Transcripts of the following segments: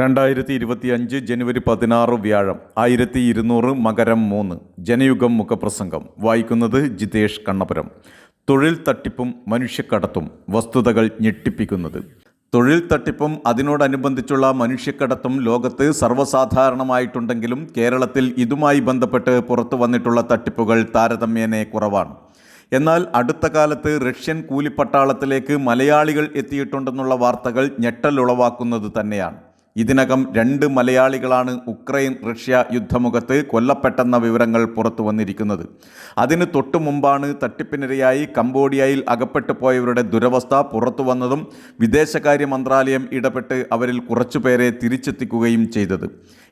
2025 ജനുവരി 16 വ്യാഴം 1200 മകരം 3 ജനയുഗം മുഖപ്രസംഗം വായിക്കുന്നത് ജിതേഷ് കണ്ണപുരം. തൊഴിൽ തട്ടിപ്പും മനുഷ്യക്കടത്തും വസ്തുതകൾ ഞെട്ടിപ്പിക്കുന്നത്. തൊഴിൽ തട്ടിപ്പും അതിനോടനുബന്ധിച്ചുള്ള മനുഷ്യക്കടത്തും ലോകത്ത് സർവ്വസാധാരണമായിട്ടുണ്ടെങ്കിലും കേരളത്തിൽ ഇതുമായി ബന്ധപ്പെട്ട് പുറത്തു വന്നിട്ടുള്ള തട്ടിപ്പുകൾ താരതമ്യേന കുറവാണ്. എന്നാൽ അടുത്ത കാലത്ത് റഷ്യൻ കൂലിപ്പട്ടാളത്തിലേക്ക് മലയാളികൾ എത്തിയിട്ടുണ്ടെന്നുള്ള വാർത്തകൾ ഞെട്ടലുളവാക്കുന്നത് തന്നെയാണ്. ഇതിനകം 2 മലയാളികളാണ് ഉക്രൈൻ റഷ്യ യുദ്ധമുഖത്ത് കൊല്ലപ്പെട്ടെന്ന വിവരങ്ങൾ പുറത്തു വന്നിരിക്കുന്നത്. അതിന് തൊട്ടു മുമ്പാണ് തട്ടിപ്പിനിരയായി കംബോഡിയയിൽ അകപ്പെട്ടു പോയവരുടെ ദുരവസ്ഥ പുറത്തു വന്നതും വിദേശകാര്യ മന്ത്രാലയം ഇടപെട്ട് അവരിൽ കുറച്ചുപേരെ തിരിച്ചെത്തിക്കുകയും ചെയ്തത്.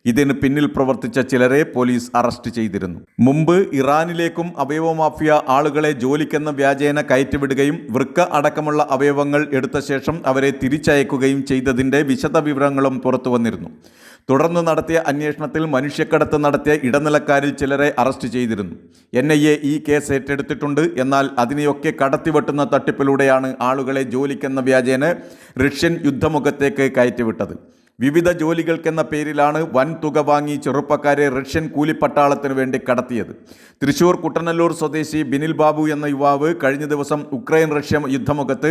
ഇതിന് പിന്നിൽ പ്രവർത്തിച്ച ചിലരെ പോലീസ് അറസ്റ്റ് ചെയ്തിരുന്നു. മുമ്പ് ഇറാനിലേക്കും അവയവ മാഫിയ ആളുകളെ ജോലിക്കെന്ന വ്യാജേന കയറ്റിവിടുകയും വൃക്ക അടക്കമുള്ള അവയവങ്ങൾ എടുത്ത ശേഷം അവരെ തിരിച്ചയക്കുകയും ചെയ്തതിൻ്റെ വിശദവിവരങ്ങളും പുറത്തു വന്നിരുന്നു. തുടർന്ന് നടത്തിയ അന്വേഷണത്തിൽ മനുഷ്യക്കടത്ത് നടത്തിയ ഇടനിലക്കാരിൽ ചിലരെ അറസ്റ്റ് ചെയ്തിരുന്നു. NIA ഈ കേസ് ഏറ്റെടുത്തിട്ടുണ്ട്. എന്നാൽ അതിനെയൊക്കെ കടത്തിവെട്ടുന്ന തട്ടിപ്പിലൂടെയാണ് ആളുകളെ ജോലിക്കെന്ന വ്യാജേന റഷ്യൻ യുദ്ധമുഖത്തേക്ക് കയറ്റിവിട്ടത്. വിവിധ ജോലികൾക്കെന്ന പേരിലാണ് വൻ തുക വാങ്ങി ചെറുപ്പക്കാരെ റഷ്യൻ കൂലിപ്പട്ടാളത്തിനു വേണ്ടി കടത്തിയത്. തൃശൂർ കുട്ടനല്ലൂർ സ്വദേശി ബിനിൽ ബാബു എന്ന യുവാവ് കഴിഞ്ഞ ദിവസം ഉക്രൈൻ റഷ്യ യുദ്ധമുഖത്ത്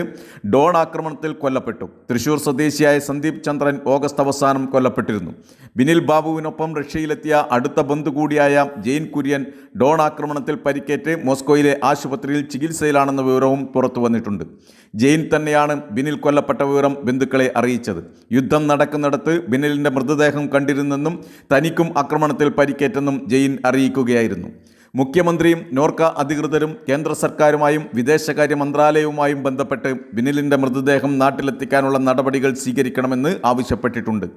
ഡോൺ ആക്രമണത്തിൽ കൊല്ലപ്പെട്ടു. തൃശൂർ സ്വദേശിയായ സന്ദീപ് ചന്ദ്രൻ ഓഗസ്റ്റ് അവസാനം കൊല്ലപ്പെട്ടിരുന്നു. ബിനിൽ ബാബുവിനൊപ്പം റഷ്യയിലെത്തിയ അടുത്ത ബന്ധു കൂടിയായ ജെയിൻ കുര്യൻ ഡോൺ ആക്രമണത്തിൽ പരിക്കേറ്റ് മോസ്കോയിലെ ആശുപത്രിയിൽ ചികിത്സയിലാണെന്ന വിവരവും പുറത്തു വന്നിട്ടുണ്ട്. ജെയിൻ തന്നെയാണ് ബിനിൽ കൊല്ലപ്പെട്ട വിവരം ബന്ധുക്കളെ അറിയിച്ചത്. യുദ്ധം നടക്കുന്നിടത്ത് ബിനിലിൻ്റെ മൃതദേഹം കണ്ടിരുന്നെന്നും തനിക്കും ആക്രമണത്തിൽ പരിക്കേറ്റെന്നും ജെയിൻ അറിയിക്കുകയായിരുന്നു. മുഖ്യമന്ത്രിയും നോർക്ക അധികൃതരും കേന്ദ്ര സർക്കാരുമായും വിദേശകാര്യ മന്ത്രാലയവുമായും ബന്ധപ്പെട്ട് ബിനിലിൻ്റെ മൃതദേഹം നാട്ടിലെത്തിക്കാനുള്ള നടപടികൾ സ്വീകരിക്കണമെന്ന് ആവശ്യപ്പെട്ടിട്ടുണ്ട്.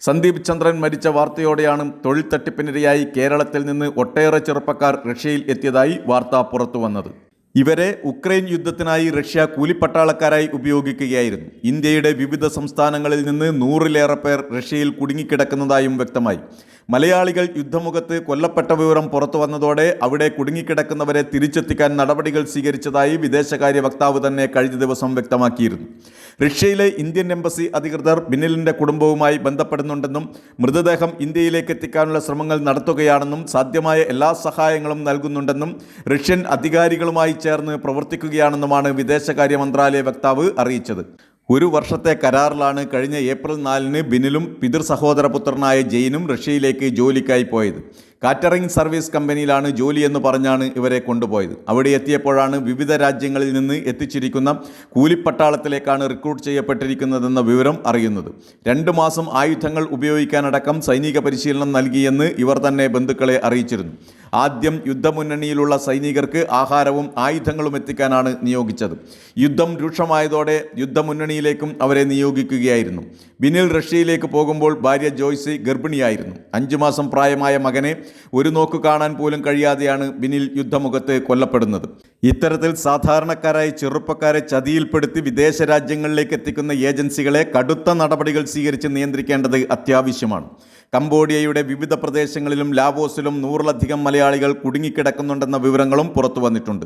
സന്ദീപ് ചന്ദ്രൻ മരിച്ച വാർത്തയോടെയാണ് തൊഴിൽ തട്ടിപ്പിനിരയായി കേരളത്തിൽ നിന്ന് ഒട്ടേറെ ചെറുപ്പക്കാർ റഷ്യയിൽ എത്തിയതായി വാർത്ത പുറത്തു വന്നത്. ഇവരെ ഉക്രൈൻ യുദ്ധത്തിനായി റഷ്യ കൂലിപ്പട്ടാളക്കാരായി ഉപയോഗിക്കുകയായിരുന്നു. ഇന്ത്യയുടെ വിവിധ സംസ്ഥാനങ്ങളിൽ നിന്ന് 100-ലേറെ പേർ റഷ്യയിൽ കുടുങ്ങിക്കിടക്കുന്നതായും വ്യക്തമായി. മലയാളികൾ യുദ്ധമുഖത്ത് കൊല്ലപ്പെട്ട വിവരം പുറത്തു വന്നതോടെ അവിടെ കുടുങ്ങിക്കിടക്കുന്നവരെ തിരിച്ചെത്തിക്കാൻ നടപടികൾ സ്വീകരിച്ചതായി വിദേശകാര്യ വക്താവ് തന്നെ കഴിഞ്ഞ ദിവസം വ്യക്തമാക്കിയിരുന്നു. റഷ്യയിലെ ഇന്ത്യൻ എംബസി അധികൃതർ ബിനിലിൻ്റെ കുടുംബവുമായി ബന്ധപ്പെടുന്നുണ്ടെന്നും മൃതദേഹം ഇന്ത്യയിലേക്ക് എത്തിക്കാനുള്ള ശ്രമങ്ങൾ നടത്തുകയാണെന്നും സാധ്യമായ എല്ലാ സഹായങ്ങളും നൽകുന്നുണ്ടെന്നും റഷ്യൻ അധികാരികളുമായി ചേർന്ന് പ്രവർത്തിക്കുകയാണെന്നുമാണ് വിദേശകാര്യ മന്ത്രാലയ വക്താവ് അറിയിച്ചത്. 1 വർഷത്തെ കരാറിലാണ് കഴിഞ്ഞ ഏപ്രിൽ 4-ന് ബിനിലും പിതൃ സഹോദരപുത്രനായ ജെയിനും റഷ്യയിലേക്ക് ജോലിക്കായി പോയത്. കാറ്ററിംഗ് സർവീസ് കമ്പനിയിലാണ് ജോലിയെന്ന് പറഞ്ഞാണ് ഇവരെ കൊണ്ടുപോയത്. അവിടെ എത്തിയപ്പോഴാണ് വിവിധ രാജ്യങ്ങളിൽ നിന്ന് എത്തിച്ചിരിക്കുന്ന കൂലിപ്പട്ടാളത്തിലേക്കാണ് റിക്രൂട്ട് ചെയ്യപ്പെട്ടിരിക്കുന്നതെന്ന വിവരം അറിയുന്നത്. 2 മാസം ആയുധങ്ങൾ ഉപയോഗിക്കാനടക്കം സൈനിക പരിശീലനം നൽകിയെന്ന് ഇവർ തന്നെ ബന്ധുക്കളെ അറിയിച്ചിരുന്നു. ആദ്യം യുദ്ധമുന്നണിയിലുള്ള സൈനികർക്ക് ആഹാരവും ആയുധങ്ങളും എത്തിക്കാനാണ് നിയോഗിച്ചത്. യുദ്ധം രൂക്ഷമായതോടെ യുദ്ധമുന്നണിയിലേക്കും അവരെ നിയോഗിക്കുകയായിരുന്നു. ബിനിൽ റഷ്യയിലേക്ക് പോകുമ്പോൾ ഭാര്യ ജോയ്സി ഗർഭിണിയായിരുന്നു. 5 മാസം പ്രായമായ മകനെ ഒരു നോക്ക് കാണാൻ പോലും കഴിയാതെയാണ് ബിനിൽ യുദ്ധമുഖത്ത് കൊല്ലപ്പെടുന്നത്. ഇത്തരത്തിൽ സാധാരണക്കാരായ ചെറുപ്പക്കാരെ ചതിയിൽപ്പെടുത്തി വിദേശ രാജ്യങ്ങളിലേക്ക് എത്തിക്കുന്ന ഏജൻസികളെ കടുത്ത നടപടികൾ സ്വീകരിച്ച് നിയന്ത്രിക്കേണ്ടത് അത്യാവശ്യമാണ്. കംബോഡിയയുടെ വിവിധ പ്രദേശങ്ങളിലും ലാവോസിലും 100-ലധികം മലയാളികൾ കുടുങ്ങിക്കിടക്കുന്നുണ്ടെന്ന വിവരങ്ങളും പുറത്തു വന്നിട്ടുണ്ട്.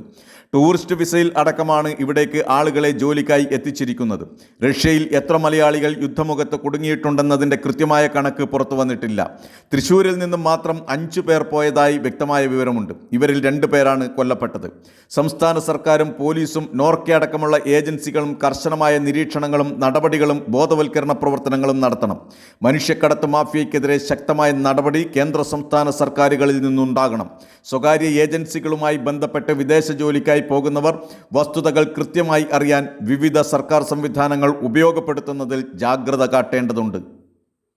ടൂറിസ്റ്റ് വിസയിൽ അടക്കമാണ് ഇവിടേക്ക് ആളുകളെ ജോലിക്കായി എത്തിച്ചിരിക്കുന്നത്. റഷ്യയിൽ എത്ര മലയാളികൾ യുദ്ധമുഖത്ത് കുടുങ്ങിയിട്ടുണ്ടെന്നതിൻ്റെ കൃത്യമായ കണക്ക് പുറത്തു വന്നിട്ടില്ല. തൃശ്ശൂരിൽ നിന്നും മാത്രം 5 പേർ പോയതായി വ്യക്തമായ വിവരമുണ്ട്. ഇവരിൽ 2 പേരാണ് കൊല്ലപ്പെട്ടത്. സംസ്ഥാന സർക്കാരും പോലീസും നോർക്ക അടക്കമുള്ള ഏജൻസികളും കർശനമായ നിരീക്ഷണങ്ങളും നടപടികളും ബോധവൽക്കരണ പ്രവർത്തനങ്ങളും നടത്തണം. മനുഷ്യക്കടത്ത് മാഫിയയ്ക്കെതിരെ ശക്തമായ നടപടി കേന്ദ്ര സംസ്ഥാന സർക്കാരുകളിൽ നിന്നുണ്ടാകണം. സ്വകാര്യ ഏജൻസികളുമായി ബന്ധപ്പെട്ട് വിദേശ ജോലിക്കായി പോകുന്നവർ വസ്തുതകൾ കൃത്യമായി അറിയാൻ വിവിധ സർക്കാർ സംവിധാനങ്ങൾ ഉപയോഗപ്പെടുത്തുന്നതിൽ ജാഗ്രത കാട്ടേണ്ടതുണ്ട്.